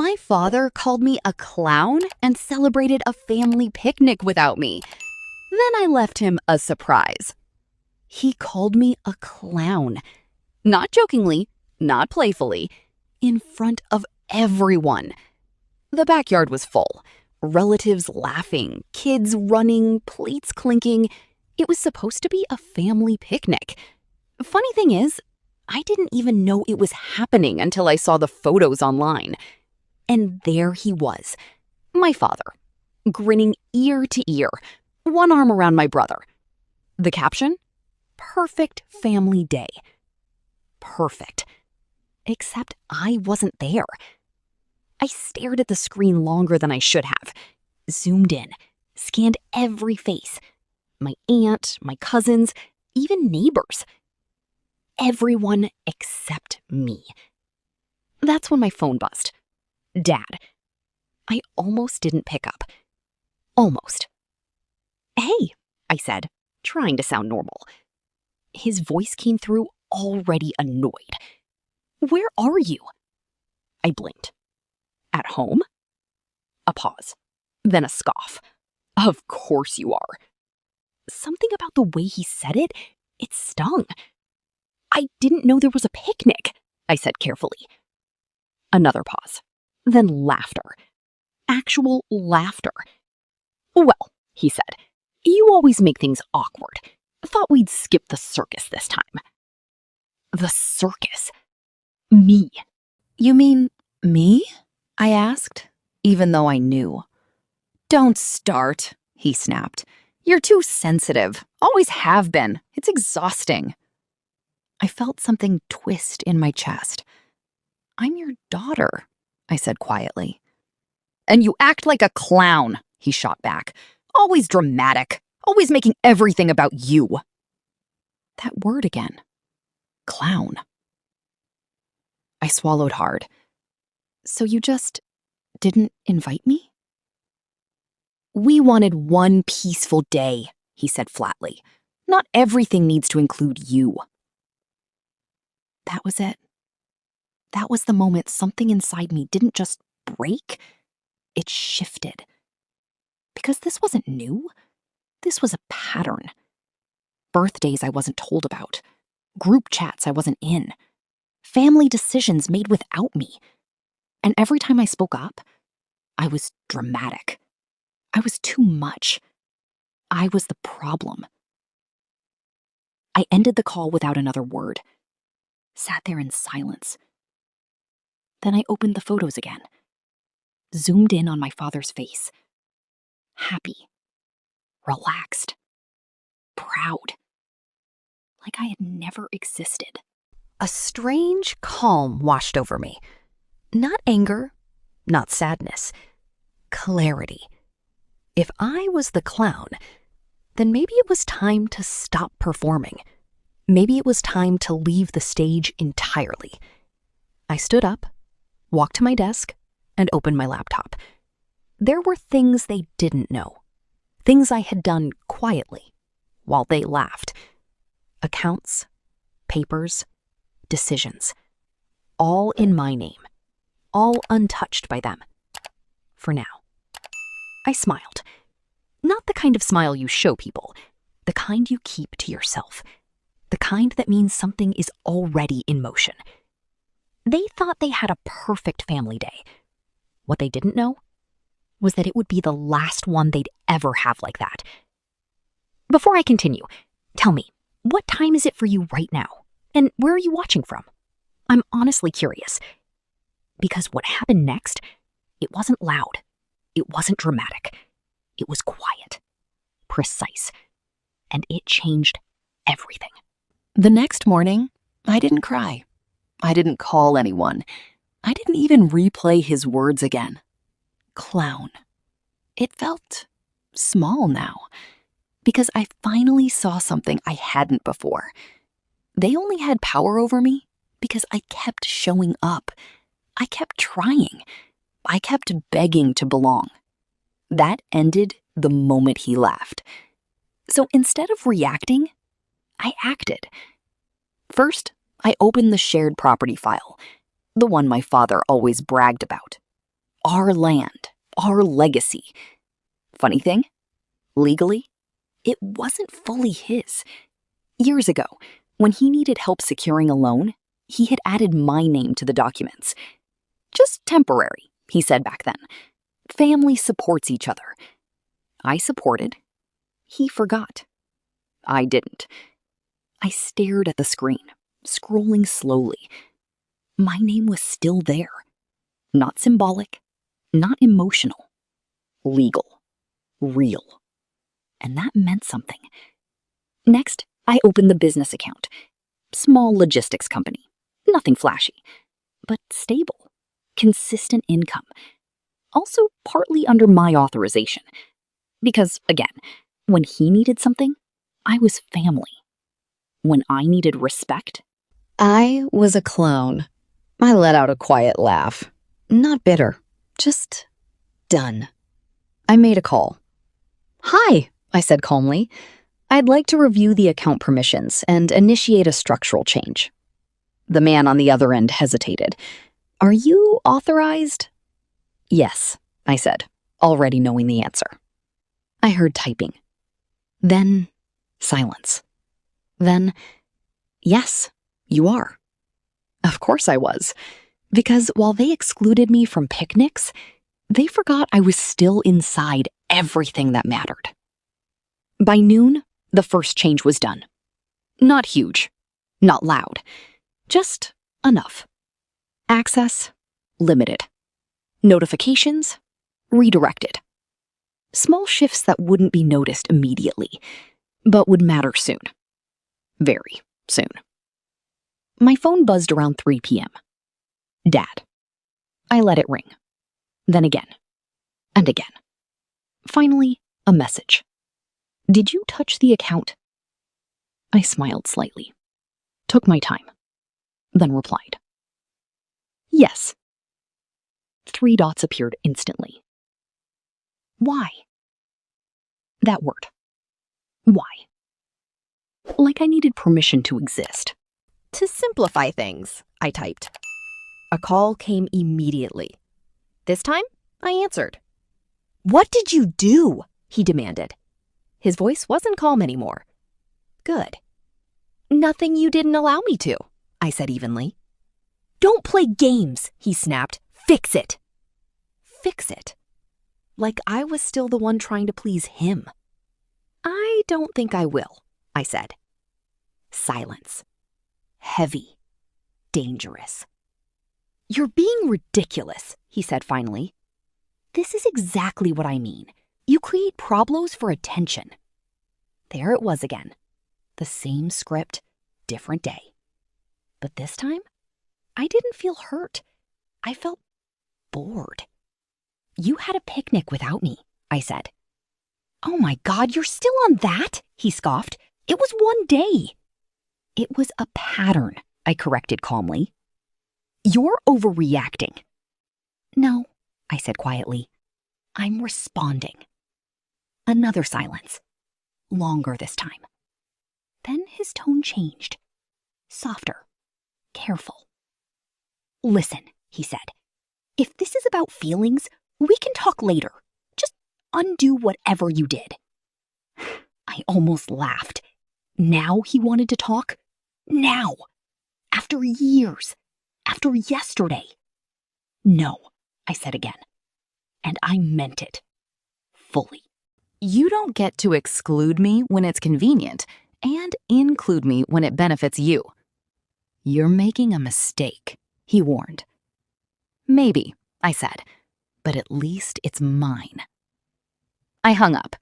My father called me a clown and celebrated a family picnic without me. Then I left him a surprise. He called me a clown. Not jokingly, not playfully, in front of everyone. The backyard was full. Relatives laughing, kids running, plates clinking. It was supposed to be a family picnic. Funny thing is, I didn't even know it was happening until I saw the photos online. And there he was, my father, grinning ear to ear, one arm around my brother. The caption? Perfect family day. Perfect. Except I wasn't there. I stared at the screen longer than I should have, zoomed in, scanned every face. My aunt, my cousins, even neighbors. Everyone except me. That's when my phone buzzed. Dad. I almost didn't pick up. Almost. "Hey," I said, trying to sound normal. His voice came through already annoyed. "Where are you?" I blinked. "At home?" A pause, then a scoff. "Of course you are." Something about the way he said it stung. "I didn't know there was a picnic," I said carefully. Another pause, then laughter. Actual laughter. "Well," he said, "you always make things awkward. Thought we'd skip the circus this time." The circus. Me. "You mean me?" I asked, even though I knew. "Don't start," he snapped. "You're too sensitive. Always have been. It's exhausting." I felt something twist in my chest. "I'm your daughter," I said quietly. "And you act like a clown," he shot back. "Always dramatic. Always making everything about you." That word again. Clown. I swallowed hard. "So you just didn't invite me?" "We wanted one peaceful day," he said flatly. "Not everything needs to include you." That was it. That was the moment something inside me didn't just break, it shifted. Because this wasn't new. This was a pattern. Birthdays I wasn't told about. Group chats I wasn't in. Family decisions made without me. And every time I spoke up, I was dramatic. I was too much. I was the problem. I ended the call without another word. Sat there in silence. Then I opened the photos again. Zoomed in on my father's face. Happy. Relaxed. Proud. Like I had never existed. A strange calm washed over me. Not anger, not sadness. Clarity. If I was the clown, then maybe it was time to stop performing. Maybe it was time to leave the stage entirely. I stood up, walked to my desk, and opened my laptop. There were things they didn't know. Things I had done quietly, while they laughed. Accounts, papers, decisions. All in my name. All untouched by them. For now. I smiled. Not the kind of smile you show people. The kind you keep to yourself. The kind that means something is already in motion. They thought they had a perfect family day. What they didn't know was that it would be the last one they'd ever have like that. Before I continue, tell me, what time is it for you right now? And where are you watching from? I'm honestly curious. Because what happened next, it wasn't loud. It wasn't dramatic. It was quiet, precise, and it changed everything. The next morning, I didn't cry. I didn't call anyone. I didn't even replay his words again. Clown. It felt small now, because I finally saw something I hadn't before. They only had power over me because I kept showing up. I kept trying. I kept begging to belong. That ended the moment he laughed. So instead of reacting, I acted. First, I opened the shared property file, the one my father always bragged about. Our land, our legacy. Funny thing, legally, it wasn't fully his. Years ago, when he needed help securing a loan, he had added my name to the documents. Just temporary, he said back then. Family supports each other. I supported. He forgot. I didn't. I stared at the screen, scrolling slowly. My name was still there. Not symbolic, not emotional. Legal. Real. And that meant something. Next, I opened the business account. Small logistics company. Nothing flashy, but stable. Consistent income. Also partly under my authorization. Because, again, when he needed something, I was family. When I needed respect, I was a clown. I let out a quiet laugh. Not bitter, just done. I made a call. "Hi," I said calmly. "I'd like to review the account permissions and initiate a structural change." The man on the other end hesitated. "Are you authorized?" "Yes," I said, already knowing the answer. I heard typing. Then silence. Then, "Yes, you are." Of course I was, because while they excluded me from picnics, they forgot I was still inside everything that mattered. By noon, the first change was done. Not huge, not loud, just enough. Access, limited. Notifications, redirected. Small shifts that wouldn't be noticed immediately, but would matter soon. Very soon. My phone buzzed around 3 p.m. Dad. I let it ring. Then again. And again. Finally, a message. "Did you touch the account?" I smiled slightly. Took my time. Then replied. "Yes." 3 dots appeared instantly. Why? That word. Why? Like I needed permission to exist. To simplify things, I typed. A call came immediately. This time, I answered. "What did you do?" he demanded. His voice wasn't calm anymore. "Good." "Nothing you didn't allow me to," I said evenly. "Don't play games," he snapped. "Fix it." Fix it? Like I was still the one trying to please him. "I don't think I will," I said. Silence. Heavy. Dangerous. "You're being ridiculous," he said finally. "This is exactly what I mean. You create problems for attention." There it was again. The same script, different day. But this time, I didn't feel hurt. I felt bored. "You had a picnic without me," I said. "Oh my God, you're still on that?" he scoffed. "It was one day." "It was a pattern," I corrected calmly. "You're overreacting." "No," I said quietly. "I'm responding." Another silence. Longer this time. Then his tone changed. Softer. Careful. "Listen," he said. "If this is about feelings, we can talk later. Just undo whatever you did." I almost laughed. Now he wanted to talk? Now. After years. After yesterday. "No," I said again. And I meant it. Fully. You don't get to exclude me when it's convenient and include me when it benefits you. You're making a mistake, he warned. Maybe, I said, but at least it's mine. I hung up.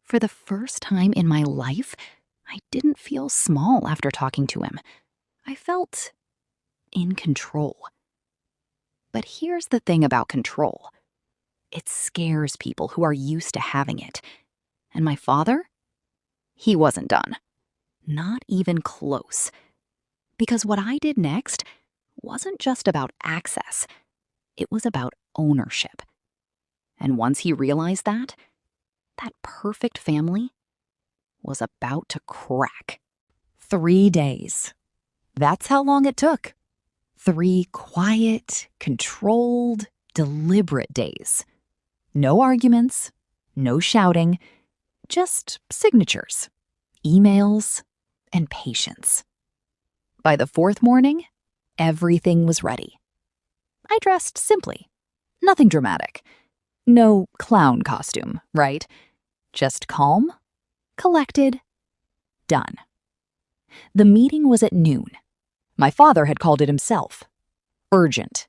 For the first time in my life, I didn't feel small after talking to him. I felt in control. But here's the thing about control. It scares people who are used to having it. And my father? He wasn't done. Not even close. Because what I did next wasn't just about access. It was about ownership. And once he realized that perfect family was about to crack. 3 days. That's how long it took. 3 quiet, controlled deliberate days. No arguments, no shouting, just signatures, emails, and patience. By the fourth morning, everything was ready. I dressed simply, nothing dramatic. No clown costume, right? Just calm, collected, done. The meeting was at noon. My father had called it himself. Urgent,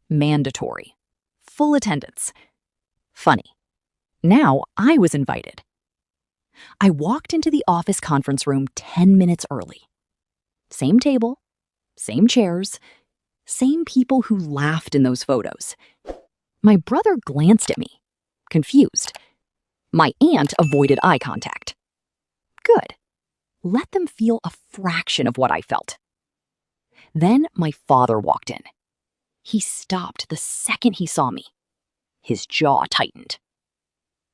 mandatory, full attendance. Funny. Now I was invited. I walked into the office conference room 10 minutes early. Same table, same chairs, same people who laughed in those photos. My brother glanced at me, confused. My aunt avoided eye contact. Good. Let them feel a fraction of what I felt. Then my father walked in. He stopped the second he saw me. His jaw tightened.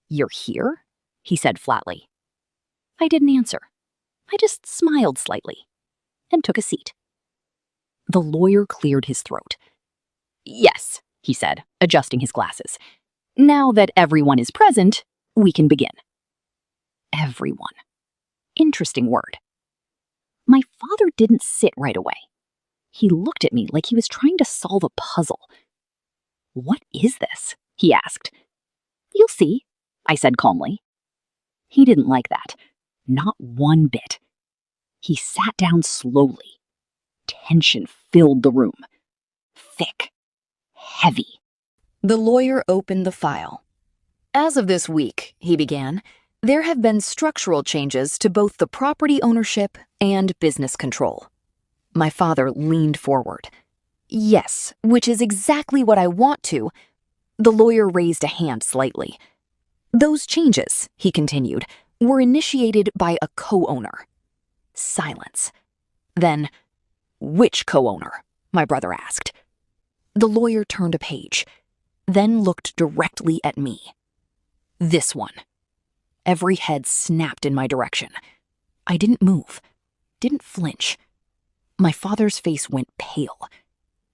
"You're here?" he said flatly. I didn't answer. I just smiled slightly and took a seat. The lawyer cleared his throat. "Yes," he said, adjusting his glasses. "Now that everyone is present, we can begin." Everyone. Interesting word. My father didn't sit right away. He looked at me like he was trying to solve a puzzle. "What is this?" he asked. "You'll see," I said calmly. He didn't like that. Not one bit. He sat down slowly. Tension filled the room. Thick. Heavy. The lawyer opened the file. "As of this week," he began, "there have been structural changes to both the property ownership and business control." My father leaned forward. "Yes, which is exactly what I want to." The lawyer raised a hand slightly. "Those changes," he continued, "were initiated by a co-owner." Silence. Then, "Which co-owner?" my brother asked. The lawyer turned a page, then looked directly at me. "This one." Every head snapped in my direction. I didn't move, didn't flinch. My father's face went pale.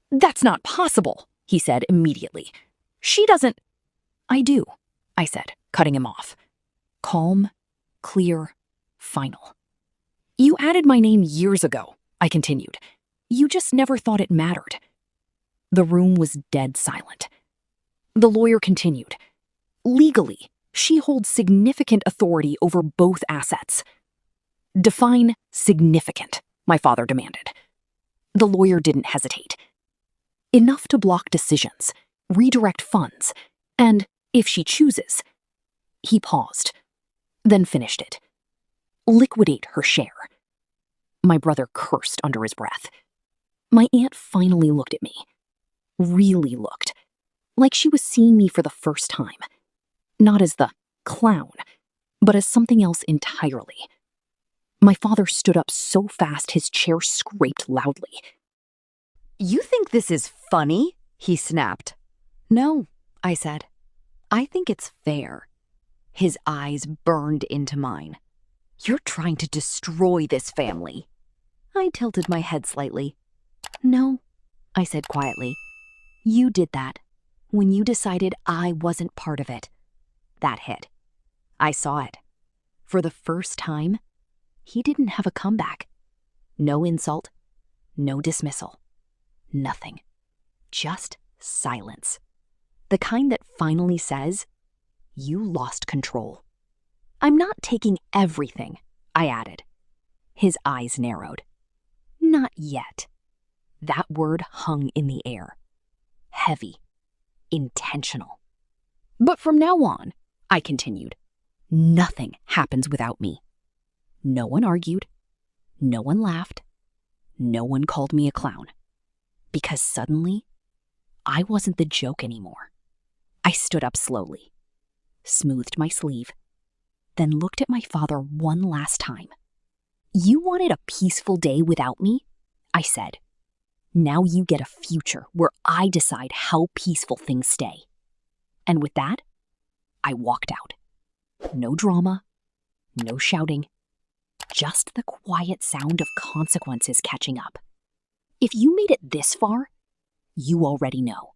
"That's not possible," he said immediately. "She doesn't—" "I do," I said, cutting him off. Calm, clear, final. "You added my name years ago," I continued. "You just never thought it mattered." The room was dead silent. The lawyer continued. "Legally, she holds significant authority over both assets." "Define significant," my father demanded. The lawyer didn't hesitate. "Enough to block decisions, redirect funds, and, if she chooses..." He paused, then finished it. "Liquidate her share." My brother cursed under his breath. My aunt finally looked at me. Really looked. Like she was seeing me for the first time. Not as the clown, but as something else entirely. My father stood up so fast his chair scraped loudly. "You think this is funny?" he snapped. "No," I said. "I think it's fair." His eyes burned into mine. "You're trying to destroy this family." I tilted my head slightly. "No," I said quietly. "You did that when you decided I wasn't part of it." That hit. I saw it. For the first time, he didn't have a comeback. No insult, no dismissal, nothing. Just silence. The kind that finally says, "You lost control." "I'm not taking everything," I added. His eyes narrowed. "Not yet." That word hung in the air. Heavy. Intentional. "But from now on," I continued, "nothing happens without me." No one argued. No one laughed. No one called me a clown. Because suddenly, I wasn't the joke anymore. I stood up slowly, smoothed my sleeve, then looked at my father one last time. "You wanted a peaceful day without me?" I said. "Now you get a future where I decide how peaceful things stay." And with that, I walked out. No drama, no shouting, just the quiet sound of consequences catching up. If you made it this far, you already know.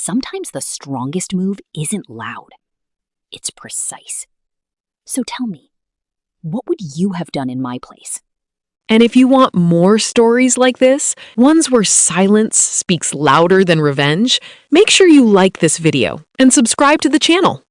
sometimes the strongest move isn't loud. It's precise. So tell me, what would you have done in my place? And if you want more stories like this, ones where silence speaks louder than revenge, make sure you like this video and subscribe to the channel.